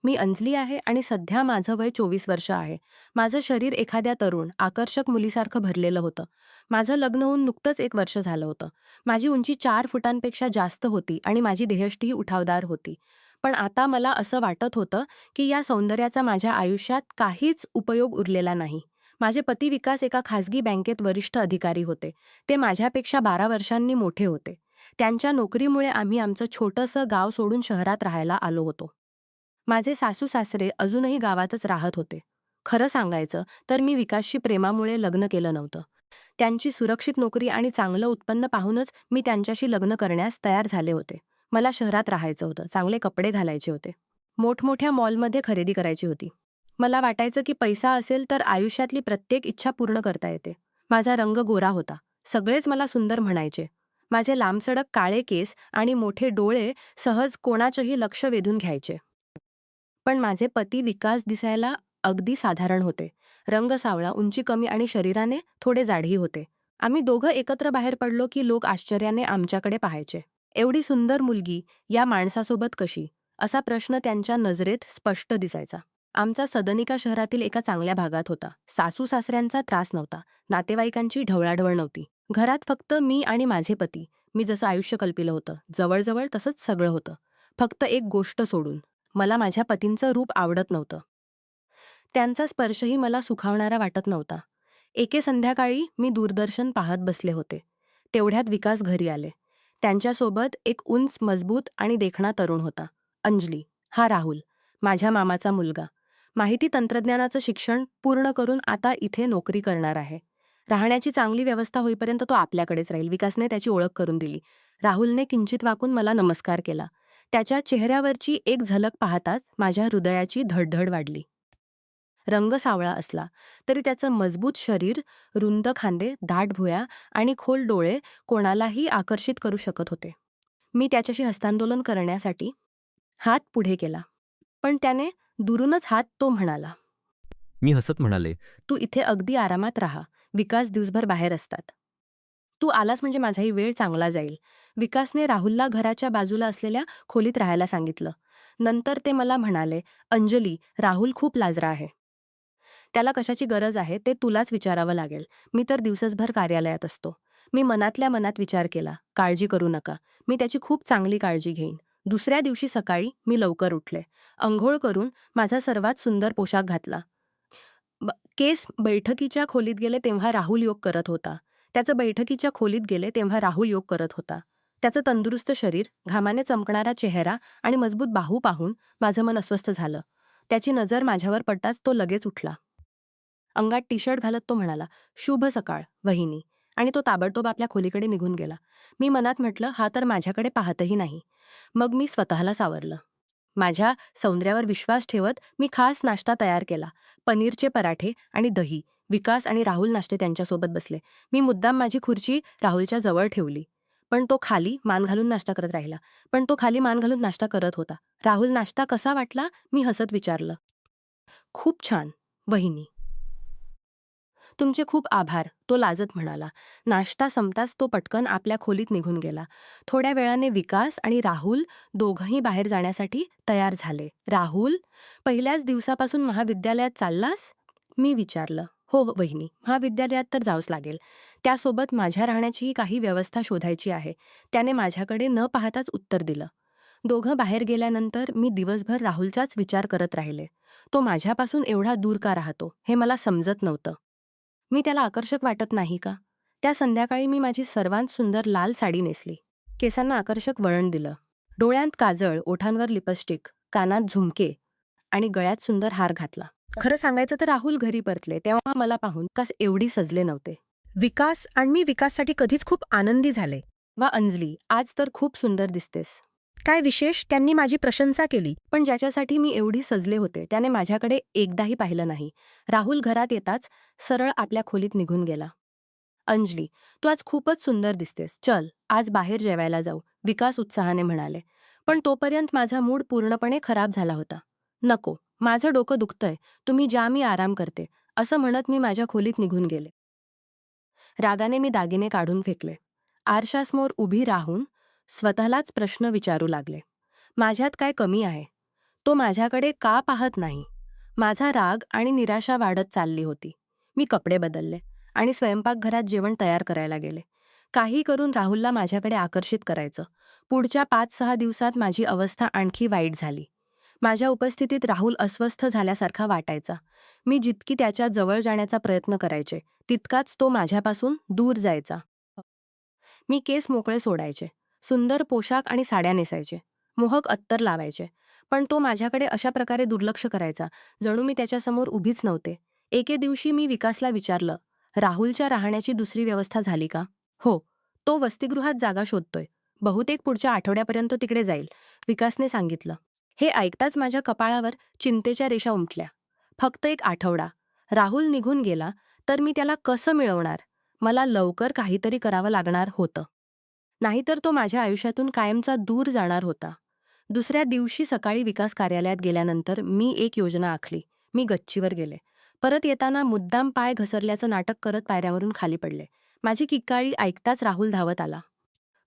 मी अंजली आहे आणि सध्या माझं वय 24 वर्ष आहे. माझं शरीर एखाद्या तरुण, आकर्षक मुलीसारखं भरलेलं होतं. माझं लग्न होऊन नुकतंच 1 वर्ष झालं होतं. माझी उंची 4 फुटांपेक्षा जास्त होती आणि माझी देहष्टीही उठावदार होती. पण आता मला असं वाटत होतं, की या सौंदर्याचा माझ्या आयुष्यात काहीच उपयोग उरलेला नाही. माझे पती विकास एका खाजगी बँकेत वरिष्ठ अधिकारी होते. ते माझ्यापेक्षा 12 वर्षांनी मोठे होते. त्यांच्या नोकरीमुळे आम्ही आमचं छोटंसं गाव सोडून शहरात राहायला आलो होतो. माझे सासू-सासरे अजूनही गावातच राहत होते. खरं सांगायचं तर मी विकासशी प्रेमामुळे लग्न केलं नव्हतं. त्यांची सुरक्षित नोकरी आणि चांगलं उत्पन्न पाहूनच मी त्यांच्याशी लग्न करण्यास तयार झाले होते. मला शहरात राहायचं होतं, चांगले कपडे घालायचे होते. मोठमोठ्या मॉलमध्ये खरेदी करायची होती. मला वाटायचं की पैसा असेल तर आयुष्यातली प्रत्येक इच्छा पूर्ण करता येते. माझा रंग गोरा होता. सगळेच मला सुंदर म्हणायचे. माझे लांबसडक काळे केस आणि मोठे डोळे सहज कोणाचंही लक्ष वेधून घ्यायचे. पण माझे पती विकास दिसायला अगदी साधारण होते. रंग सावळा, उंची कमी आणि शरीराने थोडे जाडही होते. आम्ही दोघं एकत्र बाहेर पडलो की लोक आश्चर्याने आमच्याकडे पाहायचे. एवढी सुंदर मुलगी या माणसासोबत कशी? असा प्रश्न त्यांच्या नजरेत स्पष्ट दिसायचा. आमचा सदनिका शहरातील एका चांगल्या भागात होता. सासू-सासऱ्यांचा त्रास नव्हता. नातेवाईकांची ढवळाढवळ नव्हती. घरात फक्त मी आणि माझे पती. मी जसं आयुष्य कल्पिलं होतं, जवळ तसंच सगळं होतं. फक्त एक गोष्ट सोडून. मला माझ्या पतींचं रूप आवडत नव्हतं. त्यांचा स्पर्शही मला सुखावणारा वाटत नव्हता. एके संध्याकाळी मी दूरदर्शन पाहत बसले होते. तेवढ्यात विकास घरी आले. त्यांच्यासोबत एक उंच, मजबूत आणि देखणा तरुण होता. अंजली, हा राहुल, माझ्या मामाचा मुलगा. माहिती तंत्रज्ञानाचं शिक्षण पूर्ण करून आता इथे नोकरी करणार आहे. राहण्याची चांगली व्यवस्था होईपर्यंत तो आपल्याकडेच राहील. विकासने त्याची ओळख करून दिली. राहुलने किंचित वाकून मला नमस्कार केला. त्याच्या चेहऱ्यावरची एक झलक पाहताच माझ्या हृदयाची धडधड वाढली. रंग सावळा असला तरी त्याचं मजबूत शरीर, रुंद खांदे, दाट भुवया आणि खोल डोळे कोणालाही आकर्षित करू शकत होते. मी त्याच्याशी हस्तांदोलन करण्यासाठी हात पुढे केला. पण त्याने दुरूनच हात तो म्हणाला, मी हसत म्हणाले, "तू इथे अगदी आरामात राहा. विकास दिवसभर बाहेर असतात. तू आलास म्हणजे माझाही वेळ चांगला जाईल." विकासने राहुलला घराच्या बाजूला असलेल्या खोलीत राहायला सांगितलं. नंतर ते मला म्हणाले, "अंजली, राहुल खूप लाजरा आहे. त्याला कशाची गरज आहे ते तुलाच विचारावं लागेल. मी तर दिवसभर कार्यालयात असतो." मी मनातल्या मनात विचार केला, काळजी करू नका. मी त्याची खूप चांगली काळजी घेईन. दुसऱ्या दिवशी सकाळी मी लवकर उठले. अंघोळ करून माझा सर्वात सुंदर पोशाख घातला. केस बैठकीच्या खोलीत गेले तेव्हा राहुल योग करत होता. त्याचं तंदुरुस्त शरीर, घामाने चमकणारा चेहरा आणि मजबूत बाहू पाहून माझं मन अस्वस्थ झालं. त्याची नजर माझ्यावर पडताच तो लगेच उठला. अंगात टी-शर्ट घालत तो म्हणाला, "शुभ सकाळ, वहिनी." आणि तो ताबडतोब आपल्या खोलीकडे निघून गेला. मी मनात म्हटलं, हा तर माझ्याकडे पाहतही नाही. मग मी स्वतःला सावरलं. माझ्या सौंदर्यावर विश्वास ठेवत मी खास नाश्ता तयार केला. पनीरचे पराठे आणि दही. विकास आणि राहुल नाश्ते त्यांच्यासोबत बसले. मी मुद्दाम माझी खुर्ची राहुलच्या जवळ ठेवली. पण तो खाली मान घालून नाश्ता करत होता. "राहुल, नाश्ता कसा वाटला?" मी हसत विचारलं. "खूप छान, वहिनी." "तुमचे खूप आभार," तो लाजत म्हणाला. नाश्ता संपताच तो पटकन आपल्या खोलीत निघून गेला. थोड्या वेळाने विकास आणि राहुल दोघंही बाहेर जाण्यासाठी तयार झाले. "राहुल, पहिल्याच दिवसापासून महाविद्यालयात चाललास?" मी विचारलं. "हो वहिनी, महाविद्यालयात तर जावंच लागेल. त्यासोबत माझ्या राहण्याचीही काही व्यवस्था शोधायची आहे." त्याने माझ्याकडे न पाहताच उत्तर दिलं. दोघं बाहेर गेल्यानंतर मी दिवसभर राहुलचाच विचार करत राहिले. तो माझ्यापासून एवढा दूर का राहतो, हे मला समजत नव्हतं. मी त्याला आकर्षक वाटत नाही का? त्या संध्याकाळी मी माझी सर्वात सुंदर लाल साडी नेसली. केसांना आकर्षक वळण दिलं. डोळ्यांत काजळ, ओठांवर लिपस्टिक, कानात झुमके आणि गळ्यात सुंदर हार घातला. खरं सांगायचं तर राहुल घरी परतले तेव्हा मला पाहून कास एवढी सजले नव्हते. विकास आणि मी विकाससाठी कधीच खूप आनंदी झाले. "वा अंजली, आज तर खूप सुंदर दिसतेस." काय विशेष? त्यांनी माझी प्रशंसा केली. पण ज्याच्यासाठी मी एवढी सजले होते त्याने माझ्याकडे एकदाही पाहिलं नाही. राहुल घरात येताच सरळ आपल्या खोलीत निघून गेला. "अंजली, तू आज खूपच सुंदर दिसतेस. चल, आज बाहेर जेवायला जाऊ," विकास उत्साहाने म्हणाले. पण तोपर्यंत माझा मूड पूर्णपणे खराब झाला होता. "नको, माझं डोकं दुखतंय. तुम्ही ज्या, मी आराम करते," असं म्हणत मी माझ्या खोलीत निघून गेले. रागाने मी दागिने काढून फेकले. आरशासमोर उभी राहून स्वतःलाच प्रश्न विचारू लागले. माझ्यात काय कमी आहे? तो माझ्याकडे का पाहत नाही? माझा राग आणि निराशा वाढत चालली होती. मी कपडे बदलले आणि स्वयंपाकघरात जेवण तयार करायला गेले. काही करून राहुलला माझ्याकडे आकर्षित करायचं. पुढच्या 5-6 दिवसात माझी अवस्था आणखी वाईट झाली. माझ्या उपस्थितीत राहुल अस्वस्थ झाल्यासारखा वाटायचा. मी जितकी त्याच्या जवळ जाण्याचा प्रयत्न करायचे, तितकाच तो माझ्यापासून दूर जायचा. मी केस मोकळे सोडायचे, सुंदर पोशाख आणि साड्या नेसायचे, मोहक अत्तर लावायचे. पण तो माझ्याकडे अशा प्रकारे दुर्लक्ष करायचा, जणू मी त्याच्यासमोर उभीच नव्हते. एके दिवशी मी विकासला विचारलं, राहुलच्या राहण्याची दुसरी व्यवस्था झाली का? हो, तो वसतिगृहात जागा शोधतोय. बहुतेक पुढच्या आठवड्यापर्यंत तिकडे जाईल, विकासने सांगितलं. हे ऐकताच माझ्या कपाळावर चिंतेच्या रेषा उमटल्या. फक्त एक आठवडा. राहुल निघून गेला, तर मी त्याला कसं मिळवणार? मला लवकर काहीतरी करावं लागणार होतं. नाहीतर तो माझ्या आयुष्यातून कायमचा दूर जाणार होता. दुसऱ्या दिवशी सकाळी विकास कार्यालयात गेल्यानंतर मी एक योजना आखली. मी गच्चीवर गेले. परत येताना मुद्दाम पाय घसरल्याचं नाटक करत पायऱ्यावरून खाली पडले. माझी किक्काळी ऐकताच राहुल धावत आला.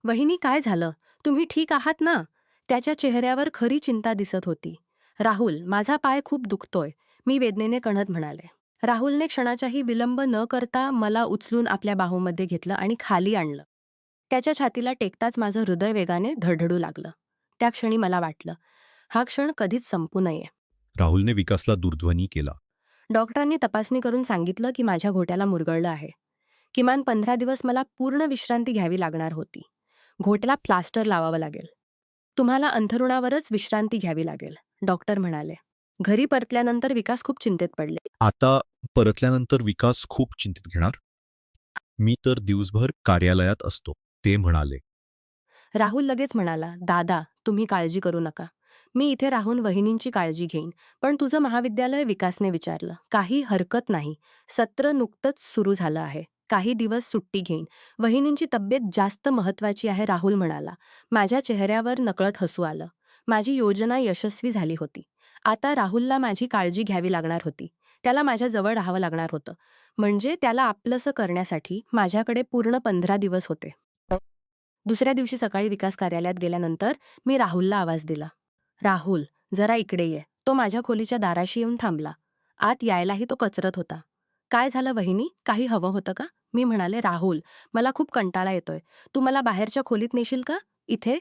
"वहिनी, काय झालं? तुम्ही ठीक आहात ना?" त्याच्या चेहऱ्यावर खरी चिंता दिसत होती. "राहुल, माझा पाय खूप दुखतोय," मी वेदनेने कणत म्हणाले. राहुलने क्षणाचाही विलंब न करता मला उचलून आपल्या बाहूमध्ये घेतलं आणि खाली आणलं. त्याच्या छातीला टेकताच माझं हृदय वेगाने धडधडू लागलं. त्या क्षणी मला वाटलं, हा क्षण कधीच संपू नये. राहुलने विकासला दूरध्वनी केला. डॉक्टरांनी तपासणी करून सांगितलं की माझ्या घोट्याला मुरगळलं आहे. किमान 15 दिवस मला पूर्ण विश्रांती घ्यावी लागणार होती. घोट्याला प्लास्टर लावावं लागेल. तुम्हाला अंथरुणावरच विश्रांती घ्यावी लागेल, डॉक्टर म्हणाले. घरी परतल्यानंतर विकास खूप चिंतेत पडले. आता परतल्यानंतर विकास खूप चिंतित घेणार. मी तर दिवसभर कार्यालयात असतो, ते म्हणाले. राहुल लगेच म्हणाला, दादा, तुम्ही काळजी करू नका. मी इथे राहून वहिनींची काळजी घेईन. पण तुझं महाविद्यालय? विकासने विचारलं. काही हरकत नाही. सत्र नुकतंच सुरू झालं आहे. काही दिवस सुट्टी घेईन. वहिनींची तब्येत जास्त महत्वाची आहे, राहुल म्हणाला. माझ्या चेहऱ्यावर नकळत हसू आलं. माझी योजना यशस्वी झाली होती. आता राहुलला माझी काळजी घ्यावी लागणार होती. त्याला माझ्या जवळ राहावं लागणार होतं. म्हणजे त्याला आपलंसं करण्यासाठी माझ्याकडे पूर्ण 15 दिवस होते. दुसऱ्या दिवशी सकाळी विकास कार्यालयात गेल्यानंतर मी राहुलला आवाज दिला. राहुल, जरा इकडे ये. तो माझ्या खोलीच्या दाराशी येऊन थांबला. आत यायलाही तो कचरत होता. काय झालं वहिनी? काही हवं होतं का? मी म्हणाले, राहुल, मला खूप कंटाळा येतोय. तू मला बाहेरच्या खोलीत नेशील का? इथे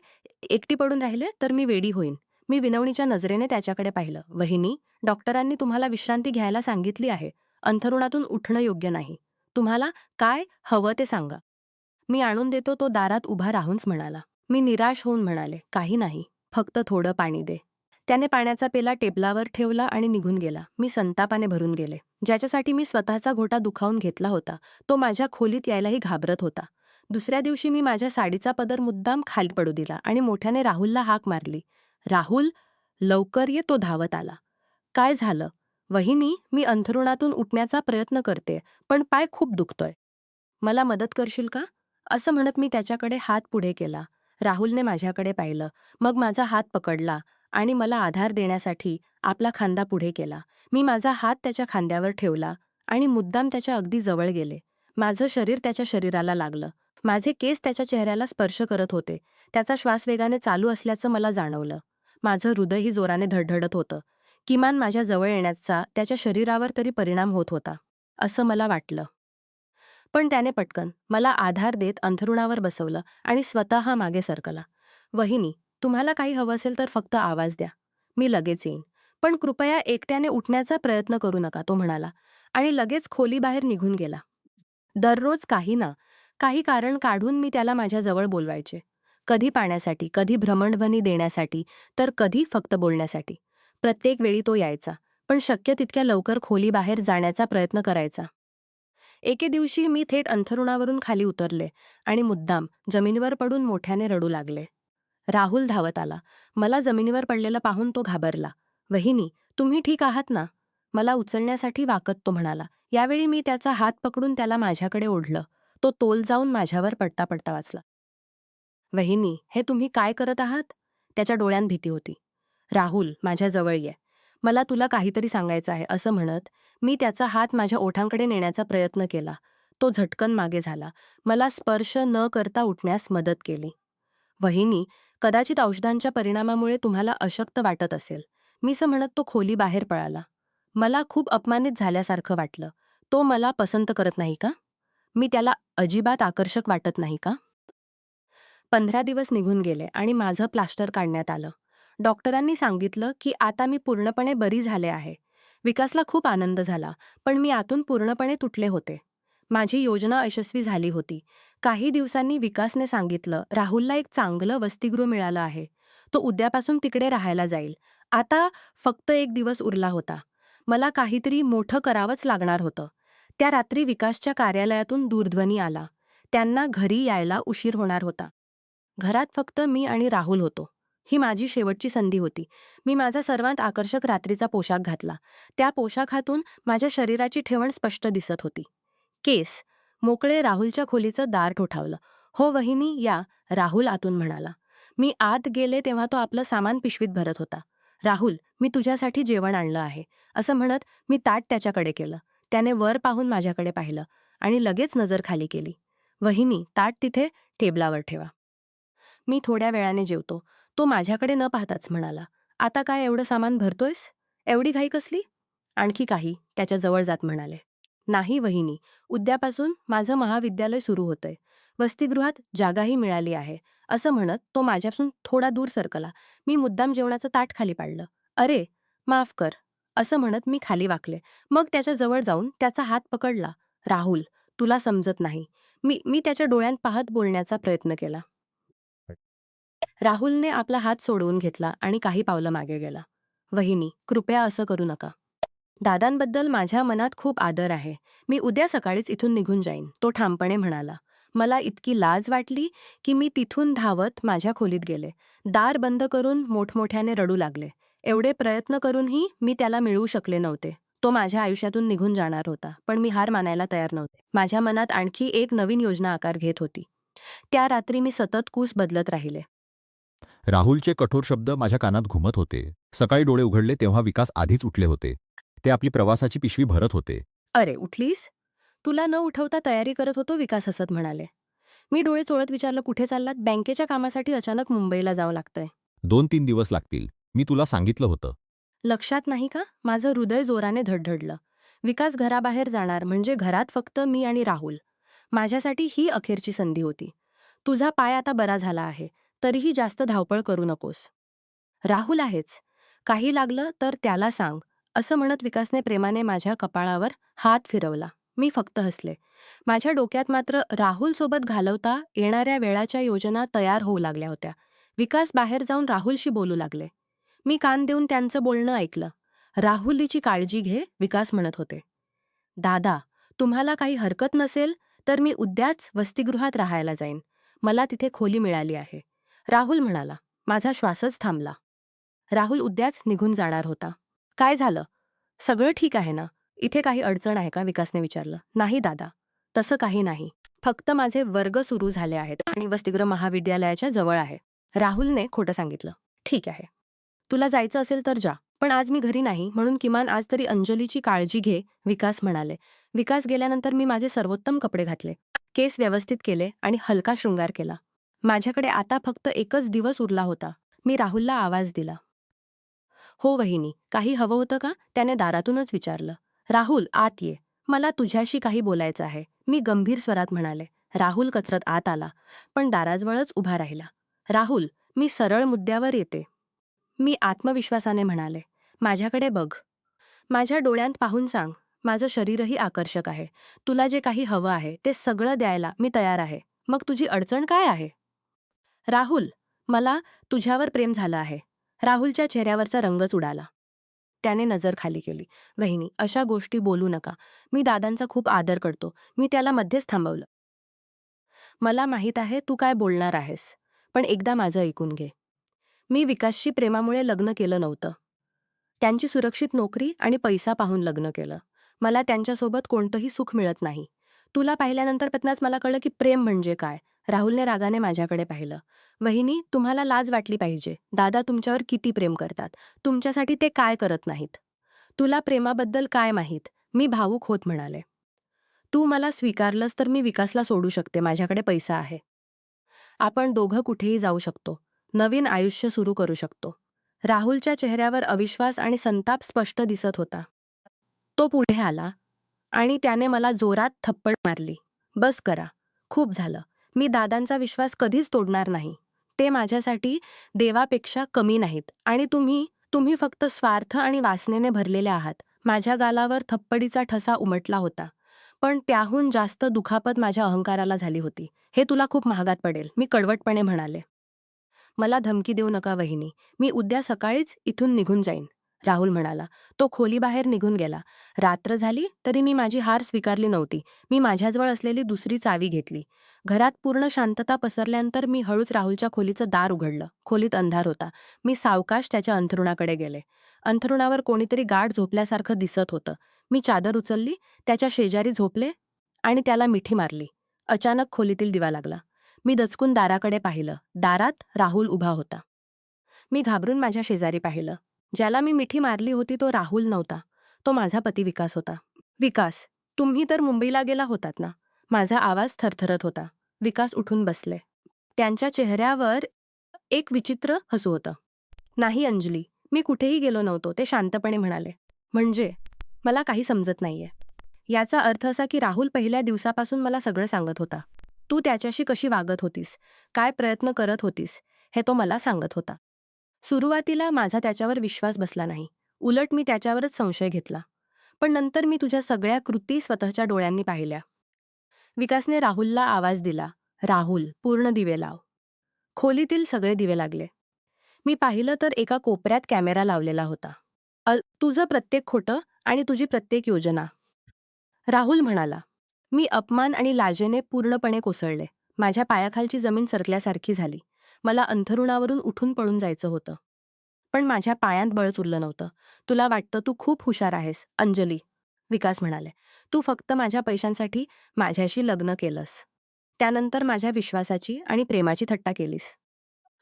एकटी पडून राहिले तर मी वेडी होईन. मी विनवणीच्या नजरेने त्याच्याकडे पाहिलं. वहिनी, डॉक्टरांनी तुम्हाला विश्रांती घ्यायला सांगितली आहे. अंथरुणातून उठणं योग्य नाही. तुम्हाला काय हवं ते सांगा. मी आणून देतो, तो दारात उभा राहूनच म्हणाला. मी निराश होऊन म्हणाले, काही नाही, फक्त थोडं पाणी दे. त्याने पाण्याचा पेला टेबलावर ठेवला आणि निघून गेला. मी संतापाने भरून गेले. ज्याच्यासाठी मी स्वतःचा घोटा दुखावून घेतला होता, तो माझ्या खोलीत यायलाही घाबरत होता. दुसऱ्या दिवशी मी माझ्या साडीचा पदर मुद्दाम खाली पडू दिला आणि मोठ्याने राहुलला हाक मारली. राहुल, लवकर ये, तो धावत आला. काय झालं? वहिनी, मी अंथरुणातून उठण्याचा प्रयत्न करते, पण पाय खूप दुखतोय. मला मदत करशील का? असं म्हणत मी त्याच्याकडे हात पुढे केला. राहुलने माझ्याकडे पाहिलं, मग माझा हात पकडला आणि मला आधार देण्यासाठी आपला खांदा पुढे केला. मी माझा हात त्याच्या खांद्यावर ठेवला आणि मुद्दाम त्याच्या अगदी जवळ गेले. माझं शरीर त्याच्या शरीराला लागलं. माझे केस त्याच्या चेहऱ्याला स्पर्श करत होते. त्याचा श्वास वेगाने चालू असल्याचं मला जाणवलं. माझं हृदयही जोराने धडधडत होतं. किमान माझ्या जवळ येण्याचा त्याच्या शरीरावर तरी परिणाम होत होता, असं मला वाटलं. पण त्याने पटकन मला आधार देत अंथरुणावर बसवलं आणि स्वतः मागे सरकला. वहिनी, तुम्हाला काही हवं असेल तर फक्त आवाज द्या. मी लगेच येईन. पण कृपया एकट्याने उठण्याचा प्रयत्न करू नका, तो म्हणाला आणि लगेच खोलीबाहेर निघून गेला. दररोज काही ना काही कारण काढून मी त्याला माझ्याजवळ बोलवायचे. कधी पाण्यासाठी, कधी भ्रमणध्वनी देण्यासाठी, तर कधी फक्त बोलण्यासाठी. प्रत्येक वेळी तो यायचा, पण शक्य तितक्या लवकर खोलीबाहेर जाण्याचा प्रयत्न करायचा. एके दिवशी मी थेट अंथरुणावरून खाली उतरले आणि मुद्दाम जमिनीवर पडून मोठ्याने रडू लागले. राहुल धावत आला. मला जमिनीवर पडलेलं पाहून तो घाबरला. वहिनी, तुम्ही ठीक आहात ना? मला उचलण्यासाठी वाकत तो म्हणाला. यावेळी मी त्याचा हात पकडून त्याला माझ्याकडे ओढलं. तो तोल जाऊन माझ्यावर पडता पडता वाचला. वहिनी, हे तुम्ही काय करत आहात? त्याच्या डोळ्यात भीती होती. राहुल, माझ्या जवळ ये. मला तुला काहीतरी सांगायचं आहे, असं म्हणत मी त्याचा हात माझ्या ओठांकडे नेण्याचा प्रयत्न केला. तो झटकन मागे झाला. मला स्पर्श न करता उठण्यास मदत केली. वहिनी, कदाचित औषधांच्या परिणामामुळे तुम्हाला अशक्त वाटत असेल. म्हणत तो खोली बाहेर पळाला. मला खूप अपमानित झाल्यासारखं वाटलं. तो मला पसंत करत नाही का? मी त्याला अजिबात आकर्षक वाटत नाही का? 15 दिवस निघून गेले आणि माझं प्लास्टर काढण्यात आलं. डॉक्टरांनी सांगितलं की आता मी पूर्णपणे बरी झाले आहे. विकासला खूप आनंद झाला, पण मी आतून पूर्णपणे तुटले होते. माझी योजना यशस्वी झाली होती. काही दिवसांनी विकासने सांगितलं, राहुलला एक चांगलं वसतिगृह मिळालं आहे. तो उद्यापासून तिकडे राहायला जाईल. आता फक्त एक दिवस उरला होता. मला काहीतरी मोठं करावंच लागणार होतं. त्या रात्री विकासच्या कार्यालयातून दूरध्वनी आला. त्यांना घरी यायला उशीर होणार होता. घरात फक्त मी आणि राहुल होतो. ही माझी शेवटची संधी होती. मी माझा सर्वात आकर्षक रात्रीचा पोशाख घातला. त्या पोशाखातून माझ्या शरीराची ठेवण स्पष्ट दिसत होती. केस मोकळे. राहुलच्या खोलीचं दार ठोठावलं. "हो वहिनी, या," राहुल आतून म्हणाला. मी आत गेले तेव्हा तो आपलं सामान पिशवीत भरत होता. "राहुल, मी तुझ्यासाठी जेवण आणलं आहे," असं म्हणत मी ताट त्याच्याकडे केलं. त्याने वर पाहून माझ्याकडे पाहिलं आणि लगेच नजर खाली केली. "वहिनी, ताट तिथे टेबलावर ठेवा. मी थोड्या वेळाने जेवतो." तो माझ्याकडे न पाहताच म्हणाला, "आता काय एवढं सामान भरतोयस? एवढी घाई कसली?" "आणखी काही," त्याच्या जवळ जात म्हणाले. "नाही वहिनी, उद्यापासून माझं महाविद्यालय सुरू होतंय. वसतिगृहात जागाही मिळाली आहे," असं म्हणत तो माझ्यापासून थोडा दूर सरकला. मी मुद्दाम जेवणाचं ताट खाली पाडलं. "अरे, माफ कर," असं म्हणत मी खाली वाकले. मग त्याच्या जवळ जाऊन त्याचा हात पकडला. "राहुल, तुला समजत नाही." मी मी त्याच्या डोळ्यात पाहत बोलण्याचा प्रयत्न केला. राहुलने आपला हात सोडवून घेतला आणि काही पावलं मागे गेला. "वहिनी, कृपया असं करू नका. दादांबद्दल माझ्या मनात खूप आदर आहे. मी उद्या सकाळीच इथून निघून जाईन," तो ठामपणे म्हणाला. मला इतकी लाज वाटली की मी तिथून धावत माझ्या खोलीत गेले. दार बंद करून मोठमोठ्याने रडू लागले. एवढे प्रयत्न करूनही मी त्याला मिळवू शकले नव्हते. तो माझ्या आयुष्यातून निघून जाणार होता, पण मी हार मानायला तयार नव्हते. माझ्या मनात आणखी एक नवीन योजना आकार घेत होती. त्या रात्री मी सतत कूस बदलत राहिले. राहुलचे कठोर शब्द माझ्या कानात घुमत होते. सकाळी डोळे उघडले तेव्हा विकास आधीच उठले होते. ते आपली प्रवासाची पिशवी भरत होते. "अरे, उठलीस? तुला न उठवता तयारी करत होतो," विकास हसत म्हणाले. मी डोळे चोळत विचारलं, "कुठे चाललात?" "बँकेच्या कामासाठी अचानक मुंबईला जावं लागतंय." 2-3 दिवस लागतील. मी तुला सांगितलं होतं. "लक्षात नाही का?" माझं हृदय जोराने धडधडलं. विकास घराबाहेर जाणार म्हणजे घरात फक्त मी आणि राहुल. माझ्यासाठी ही अखेरची संधी होती. "तुझा पाय आता बरा झाला आहे, तरीही जास्त धावपळ करू नकोस." "राहुल आहेच. काही लागलं तर त्याला सांग," असं म्हणत विकासने प्रेमाने माझ्या कपाळावर हात फिरवला. मी फक्त हसले. माझ्या डोक्यात मात्र राहुलसोबत घालवता येणाऱ्या वेळाच्या योजना तयार होऊ लागल्या होत्या. विकास बाहेर जाऊन राहुलशी बोलू लागले. मी कान देऊन त्यांचं बोलणं ऐकलं. "राहुलीची काळजी घे," विकास म्हणत होते. "दादा, तुम्हाला काही हरकत नसेल तर मी उद्याच वसतिगृहात राहायला जाईन. मला तिथे खोली मिळाली आहे," राहुल म्हणाला. माझा श्वासच थांबला. राहुल उद्याच निघून जाणार होता. "काय झालं? सगळं ठीक आहे ना? इथे काही अडचण आहे का?" विकासने विचारलं. "नाही दादा, तसं काही नाही. फक्त माझे वर्ग सुरू झाले आहेत आणि वसतिगृह महाविद्यालयाच्या जवळ आहे." राहुलने खोटं सांगितलं. "ठीक आहे. तुला जायचं असेल तर जा. पण आज मी घरी नाही, म्हणून किमान आज तरी अंजलीची काळजी घे," विकास म्हणाले. विकास गेल्यानंतर मी माझे सर्वोत्तम कपडे घातले, केस व्यवस्थित केले आणि हलका शृंगार केला. माझ्याकडे आता फक्त एकच दिवस उरला होता. मी राहुलला आवाज दिला. "हो वहिनी, काही हवं होतं का?" त्याने दारातूनच विचारलं. "राहुल, आत ये. मला तुझ्याशी काही बोलायचं आहे," मी गंभीर स्वरात म्हणाले. राहुल कचरत आत आला, पण दाराजवळच उभा राहिला. "राहुल, मी सरळ मुद्द्यावर येते," मी आत्मविश्वासाने म्हणाले. "माझ्याकडे बघ. माझ्या डोळ्यांत पाहून सांग. माझं शरीरही आकर्षक आहे. तुला जे काही हवं आहे ते सगळं द्यायला मी तयार आहे. मग तुझी अडचण काय आहे?" "राहुल, मला तुझ्यावर प्रेम झालं आहे." राहुलच्या चेहऱ्यावरचा रंगच उडाला. त्याने नजर खाली केली. "वहिनी, अशा गोष्टी बोलू नका. मी दादांचा खूप आदर करतो." मी त्याला मध्येच थांबवलं. "मला माहीत आहे तू काय बोलणार आहेस, पण एकदा माझं ऐकून घे. मी विकासशी प्रेमामुळे लग्न केलं नव्हतं. त्यांची सुरक्षित नोकरी आणि पैसा पाहून लग्न केलं. मला त्यांच्यासोबत कोणतंही सुख मिळत नाही. तुला पाहिल्यानंतर पत्नाच मला कळलं की प्रेम म्हणजे काय." राहुलने रागाने माझ्याकडे पाहिलं. "वहिनी, तुम्हाला लाज वाटली पाहिजे. दादा तुमच्यावर किती प्रेम करतात. तुमच्यासाठी ते काय करत नाहीत. तुला प्रेमाबद्दल काय माहीत?" मी भावूक होत म्हणाले. "तू मला स्वीकारलंस तर मी विकासला सोडू शकते. माझ्याकडे पैसा आहे. आपण दोघं कुठेही जाऊ शकतो. नवीन आयुष्य सुरू करू शकतो." राहुलच्या चेहऱ्यावर अविश्वास आणि संताप स्पष्ट दिसत होता. तो पुढे आला आणि त्याने मला जोरात थप्पड मारली. बस करा. खूप झालं. मी दादांचा विश्वास कधीच तोडणार नाही. ते माझ्यासाठी देवापेक्षा कमी नाहीत आणि तुम्ही फक्त स्वार्थ आणि वासनेने भरलेले आहात. माझ्या गालावर थप्पडीचा ठसा उमटला होता. पण त्याहून जास्त दुखापत माझ्या अहंकाराला झाली होती. हे तुला खूप महागात पडेल, मी कडवटपणे म्हणाले. मला धमकी देऊ नका वहिनी. मी उद्या सकाळीच इथून निघून जाईन, राहुल म्हणाला. तो खोलीबाहेर निघून गेला. रात्र झाली तरी मी माझी हार स्वीकारली नव्हती. मी माझ्याजवळ असलेली दुसरी चावी घेतली. घरात पूर्ण शांतता पसरल्यानंतर मी हळूच राहुलच्या खोलीचं दार उघडलं. खोलीत अंधार होता. मी सावकाश त्याच्या अंथरुणाकडे गेले. अंथरुणावर कोणीतरी गाढ झोपल्यासारखं दिसत होतं. मी चादर उचलली, त्याच्या शेजारी झोपले आणि त्याला मिठी मारली. अचानक खोलीतील दिवा लागला. मी दचकून दाराकडे पाहिलं. दारात राहुल उभा होता. मी घाबरून माझ्या शेजारी पाहिलं. ज्याला मी मिठी मारली होती तो राहुल नव्हता. तो माझा पती विकास होता. विकास, तुम्ही तर मुंबईला गेला होतात ना? माझा आवाज थरथरत होता. विकास उठून बसले. त्यांच्या चेहऱ्यावर एक विचित्र हसू होतं. नाही अंजली, मी कुठेही गेलो नव्हतो, ते शांतपणे म्हणाले. म्हणजे? मला काही समजत नाहीये. याचा अर्थ असा की राहुल पहिल्या दिवसापासून मला सगळं सांगत होता. तू त्याच्याशी कशी वागत होतीस, काय प्रयत्न करत होतीस, हे तो मला सांगत होता. सुरुवातीला माझा त्याच्यावर विश्वास बसला नाही. उलट मी त्याच्यावरच संशय घेतला. पण नंतर मी तुझ्या सगळ्या कृती स्वतःच्या डोळ्यांनी पाहिल्या. विकासने राहुलला आवाज दिला. राहुल, पूर्ण दिवे लाव. खोलीतील सगळे दिवे लागले. मी पाहिलं तर एका कोपऱ्यात कॅमेरा लावलेला होता. तुझं प्रत्येक खोटं आणि तुझी प्रत्येक योजना, राहुल म्हणाला. मी अपमान आणि लाजेने पूर्णपणे कोसळले. माझ्या पायाखालची जमीन सरकल्यासारखी झाली. मला अंथरुणावरून उठून पळून जायचं होतं. पण माझ्या पायांत बळच उरलं नव्हतं. तुला वाटतं तू खूप हुशार आहेस, अंजली, विकास म्हणाले. तू फक्त माझ्या पैशांसाठी माझ्याशी लग्न केलंस. त्यानंतर माझ्या विश्वासाची आणि प्रेमाची थट्टा केलीस.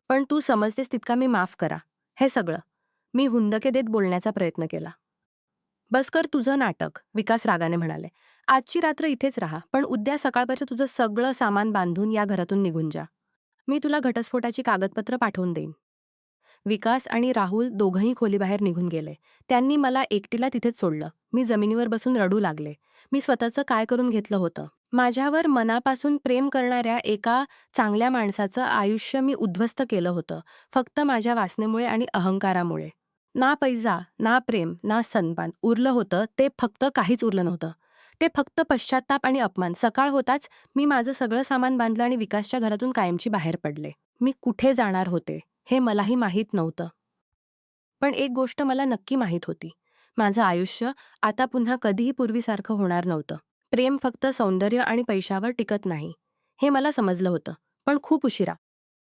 पण तू समजतेस तितका मी माफ करा. हे सगळं मी हुंदके देत बोलण्याचा प्रयत्न केला. बस कर तुझं नाटक, विकास रागाने म्हणाले. आजची रात्र इथेच राहा, पण उद्या सकाळपर्यंत तुझं सगळं सामान बांधून या घरातून निघून जा. मी तुला घटस्फोटाची कागदपत्र पाठवून देईन. विकास आणि राहुल दोघंही खोलीबाहेर निघून गेले. त्यांनी मला एकटीला तिथेच सोडलं. मी जमिनीवर बसून रडू लागले. मी स्वतःचं काय करून घेतलं होतं. माझ्यावर मनापासून प्रेम करणाऱ्या एका चांगल्या माणसाचं आयुष्य मी उद्ध्वस्त केलं होतं, फक्त माझ्या वासनेमुळे आणि अहंकारामुळे. ना पैसा, ना प्रेम, ना सन्मान उरलं होतं. ते फक्त काहीच उरलं नव्हतं. ते फक्त पश्चात्ताप आणि अपमान. सकाळ होताच मी माझं सगळं सामान बांधलं आणि विकासच्या घरातून कायमची बाहेर पडले. मी कुठे जाणार होते हे मलाही माहीत नव्हतं. पण एक गोष्ट मला नक्की माहीत होती. माझं आयुष्य आता पुन्हा कधीही पूर्वीसारखं होणार नव्हतं. प्रेम फक्त सौंदर्य आणि पैशावर टिकत नाही, हे मला समजलं होतं. पण खूप उशिरा.